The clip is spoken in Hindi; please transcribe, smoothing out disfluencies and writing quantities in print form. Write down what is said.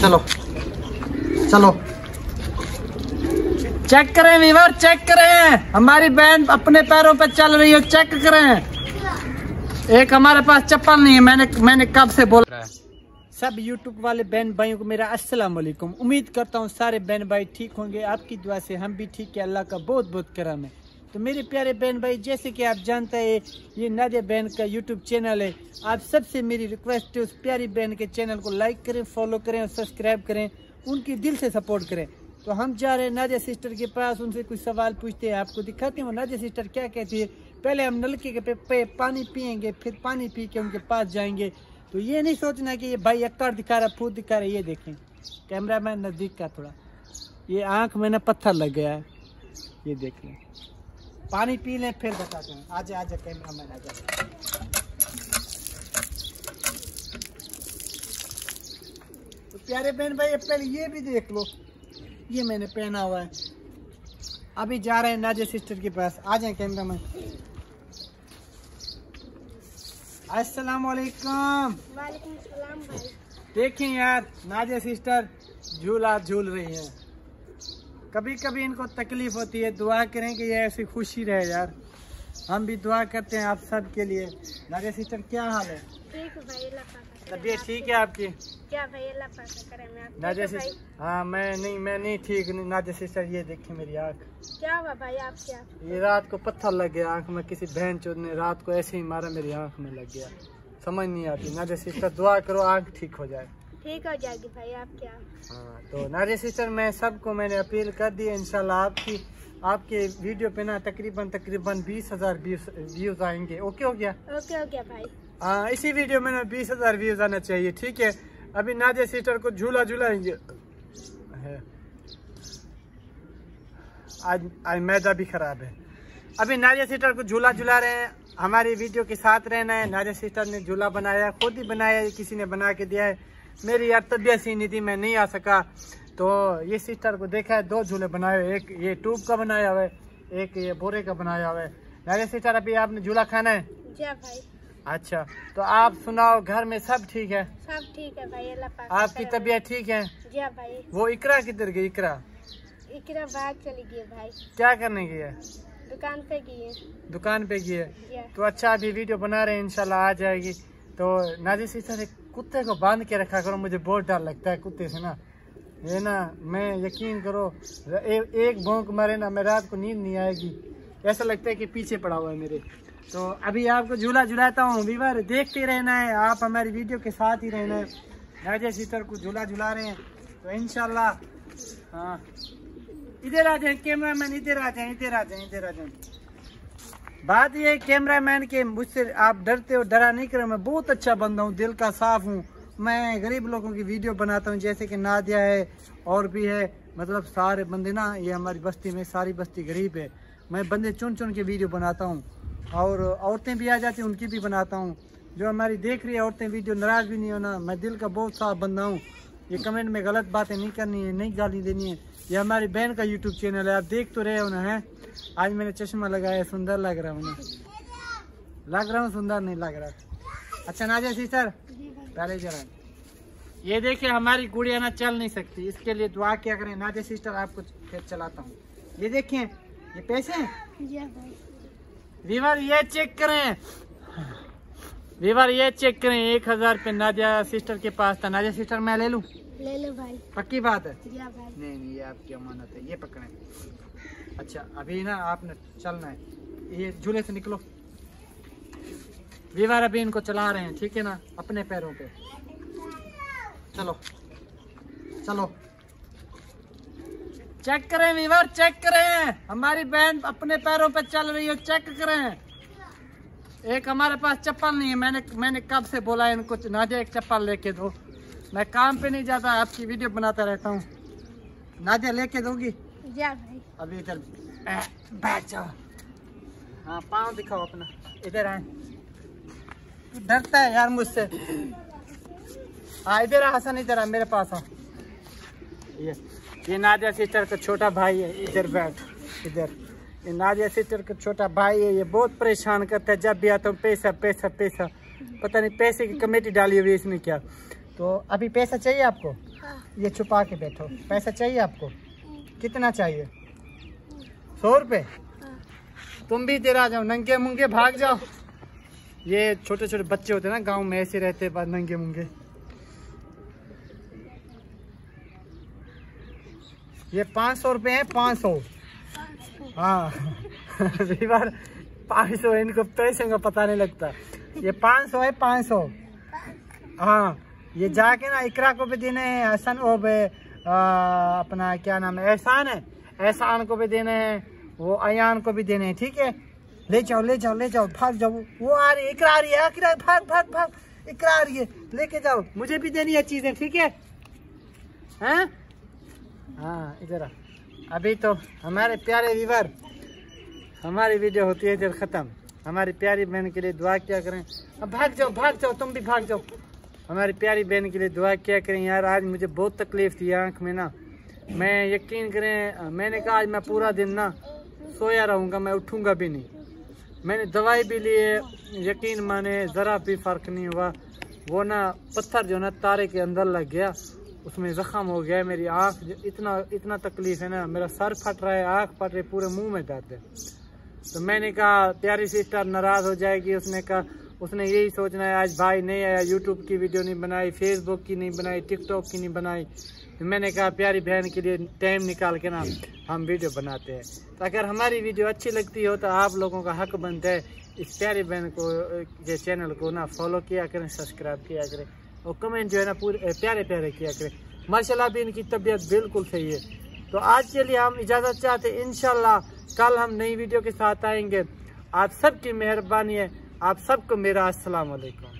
चलो चलो चेक करें वीवर, चेक करें हमारी बहन अपने पैरों पे चल रही है, चेक करें। एक हमारे पास चप्पल नहीं है, मैंने कब से बोला है। सब यूट्यूब वाले बहन भाइयों को मेरा अस्सलाम वालेकुम। उम्मीद करता हूँ सारे बहन भाई ठीक होंगे, आपकी दुआ से हम भी ठीक है, अल्लाह का बहुत बहुत करम है। तो मेरे प्यारे बहन भाई, जैसे कि आप जानते हैं ये नादिया बहन का यूट्यूब चैनल है। आप सबसे मेरी रिक्वेस्ट है उस प्यारी बहन के चैनल को लाइक करें, फॉलो करें और सब्सक्राइब करें, उनकी दिल से सपोर्ट करें। तो हम जा रहे हैं नादिया सिस्टर के पास, उनसे कुछ सवाल पूछते हैं, आपको दिखाते हैं नादिया सिस्टर क्या कहती है। पहले हम नलके के पे पानी पियेंगे, फिर पानी पी के उनके पास जाएंगे। तो ये नहीं सोचना कि ये भाई अक्कड़ दिखा रहा, फूट दिखा रहा है। ये देखें कैमरा मैन नज़दीक का थोड़ा, ये आँख में ना पत्थर लग गया है। ये देख लें, पानी पी लें फिर बताते हैं। आजा आजा कैमरा मैन आजा। तो प्यारे बहन भाई पहले ये भी देख लो, ये मैंने पहना हुआ है। अभी जा रहे हैं नादिया सिस्टर के पास, आ जाए कैमरा मैन। अस्सलाम वालेकुम। वालेकुम सलाम भाई। देखें यार, नादिया सिस्टर झूला झूल रही है। कभी कभी इनको तकलीफ होती है, दुआ करें कि ये ऐसी खुशी रहे यार। हम भी दुआ करते हैं आप सब के लिए। नादिया सिस्टर क्या हाल है? ठीक भाई, अल्लाह पाक करे। तबीयत ठीक है आपकी? क्या भाई, अल्लाह पाक करे। मैं नादिया सिस्टर, हाँ मैं नहीं ठीक। नादिया सिस्टर ये देखिए मेरी आँख। क्या हुआ भाई आप क्या? ये रात को पत्थर लग गया आँख में, किसी बहन चोद ने रात को ऐसे ही मारा, मेरी आँख में लग गया। समझ नहीं आती। नादिया सिस्टर दुआ करो आँख ठीक हो जाए। ठीक हो जाएगी भाई, आप क्या? हाँ तो नादिया सिस्टर मैं सबको मैंने अपील कर दी है, इंशाल्लाह आपके वीडियो पे ना तकरीबन 20,000 व्यूज आएंगे। ओके हो गया? ओके हो गया भाई। हाँ इसी वीडियो में ना 20,000 व्यूज आना चाहिए, ठीक है। अभी नादिया सिस्टर को झूला झूलाएंगे। आज मैदा भी खराब है। अभी नादिया सिस्टर को झूला झूला रहे हैं, हमारी वीडियो के साथ रहना है। नादिया सिस्टर ने झूला बनाया, खुद ही बनाया, किसी ने बना के दिया है। मेरी यार तबीयत सी नहीं थी, मैं नहीं आ सका। तो ये सिस्टर को देखा है, 2 झूले बनाए हुए, एक ये ट्यूब का बनाया हुआ है, एक ये बोरे का बनाया हुआ है। नादिया सिस्टर अभी आपने झूला खाना है? जी भाई। अच्छा तो आप सुनाओ, घर में सब ठीक है? सब ठीक है भाई, अल्लाह पाक। आपकी तबीयत ठीक है? जी भाई। वो इकरा किधर गई? इकरा बाहर चली गई भाई। क्या करने गई है? दुकान पे गई है। दुकान पे गई है? जी। तो अच्छा अभी वीडियो बना रहे हैं, इंशाल्लाह आ जाएगी। तो नादिया सिस्टर कुत्ते को बांध के रखा करो, मुझे बहुत डर लगता है कुत्ते से ना। ये ना मैं यकीन करो एक भौंक मारे ना, मैं रात को नींद नहीं आएगी, ऐसा लगता है कि पीछे पड़ा हुआ है मेरे। तो अभी आपको झूला झुलाता हूँ वीवर, देखते रहना है, आप हमारी वीडियो के साथ ही रहना है। नादिया सिस्टर को झूला झुला रहे हैं तो इंशाल्लाह। हाँ इधर आ जाए कैमरा मैन, इधर आ जाए, इधर आ जाए, इधर आ जाए। बात ये कैमरा मैन के मुझसे आप डरते हो, डरा नहीं करो। मैं बहुत अच्छा बंदा हूँ, दिल का साफ हूँ। मैं गरीब लोगों की वीडियो बनाता हूँ, जैसे कि नादिया है और भी है, मतलब सारे बंदे ना, ये हमारी बस्ती में सारी बस्ती गरीब है। मैं बंदे चुन चुन के वीडियो बनाता हूँ, और औरतें भी आ जाती हैं उनकी भी बनाता हूँ। जो हमारी देख रही है औरतें वीडियो, नाराज़ भी नहीं होना। मैं दिल का बहुत साफ बंदा हूँ। ये कमेंट में गलत बातें नहीं करनी है, नहीं गाली देनी है। ये हमारी बहन का यूट्यूब चैनल है, आप देख तो रहे हो ना। है आज मैंने चश्मा लगाया, सुंदर लग रहा हूँ, लग रहा हूँ सुंदर नहीं लग रहा? अच्छा नादिया सिस्टर पहले जरा ये देखिए, हमारी गुड़िया ना चल नहीं सकती, इसके लिए दुआ क्या करें। नादिया सिस्टर आपको फिर चलाता हूँ। ये देखिए ये पैसे हैं जी भाई। वीवर, ये चेक करें वीवर, ये चेक करें। 1,000 रुपये नादिया सिस्टर के पास था। नादिया सिस्टर मैं ले लूँ? ले लो भाई। पक्की बात है? जी भाई। नहीं ये आपकी अमानत है, ये पकड़े। अच्छा अभी ना आपने चलना है, ये झूले से निकलो। वीवर अभी इनको चला रहे हैं, ठीक है ना, अपने पैरों पे। चलो चलो चेक करें वीवर, चेक करें हमारी बहन अपने पैरों पे चल रही है, चेक करें। एक हमारे पास चप्पल नहीं है, मैंने कब से बोला है इनको नादिया एक चप्पल लेके दो। मैं काम पे नहीं जाता, आपकी वीडियो बनाता रहता हूँ। नादिया लेके दोगी? जी भाई। अभी इधर बैठ जाओ। हाँ पाँव दिखाओ अपना, इधर आए। डरता है यार मुझसे। हाँ इधर आ हसन, इधर आ मेरे पास। आ ये नादिया सिस्टर का छोटा भाई है, इधर बैठ इधर। ये नादिया सिस्टर का छोटा भाई है, ये बहुत परेशान करता है। जब भी आता हूँ पैसा पैसा पैसा, पता नहीं पैसे की कमेटी डाली हुई है इसने क्या। तो अभी पैसा चाहिए आपको? हाँ। ये छुपा के बैठो। पैसा चाहिए आपको? कितना चाहिए? 100 रुपये? हाँ। तुम भी इधर आ जाओ, नंगे मुंगे भाग जाओ। ये छोटे छोटे बच्चे होते हैं ना गांव में, ऐसे रहते हैं नंगे मुंगे। ये 500 रुपये है, 500। हाँ वीवर 500, इनको पैसे का पता नहीं लगता। ये 500 है, 500। हाँ, ये जाके ना इकरा को भी देने हैं, हसन वो भी अपना क्या नाम है, एहसान है, एहसान को भी देने हैं, वो अयान को भी देने हैं। ठीक है, ले जाओ ले जाओ ले जाओ, भाग जाओ। वो आ रही है, इकरा आ रही है, इकरा भाग भाग भाग, इकरा आ रही है, लेके जाओ। मुझे भी देनी है चीजें, ठीक है? हैं? हाँ इधर आ। अभी तो हमारे प्यारे व्यूअर, हमारी वीडियो होती है इधर खत्म। हमारी प्यारी बहन के लिए दुआ किया करें। अब भाग जाओ, तुम भी भाग जाओ। हमारी प्यारी बहन के लिए दुआ किया करें। यार आज मुझे बहुत तकलीफ थी आँख में ना, मैं यकीन करें, मैंने कहा आज मैं पूरा दिन ना सोया रहूँगा, मैं उठूँगा भी नहीं। मैंने दवाई भी ली है, यकीन माने ज़रा भी फ़र्क नहीं हुआ। वो ना पत्थर जो ना तारे के अंदर लग गया, उसमें ज़ख़म हो गया। मेरी आँख इतना तकलीफ है ना, मेरा सर फट रहा है, आँख फट रही, पूरे मुंह में दर्द है। तो मैंने कहा प्यारी सिस्टर नाराज़ हो जाएगी। उसने कहा, उसने यही सोचना है आज भाई नहीं आया, यूट्यूब की वीडियो नहीं बनाई, फेसबुक की नहीं बनाई, टिकटॉक की नहीं बनाई। तो मैंने कहा प्यारी बहन के लिए टाइम निकाल के ना हम वीडियो बनाते हैं। तो अगर हमारी वीडियो अच्छी लगती हो तो आप लोगों का हक बनता है इस प्यारी बहन को के चैनल को ना फॉलो किया करें, सब्सक्राइब किया करें, और कमेंट जो है ना पूरे प्यारे प्यारे किया करें। माशाल्लाह भी इनकी तबीयत बिल्कुल सही है। तो आज के लिए हम इजाज़त चाहते हैं, इंशाल्लाह कल हम नई वीडियो के साथ आएंगे। आप सबकी मेहरबानी है, आप सबको मेरा अस्सलाम वालेकुम।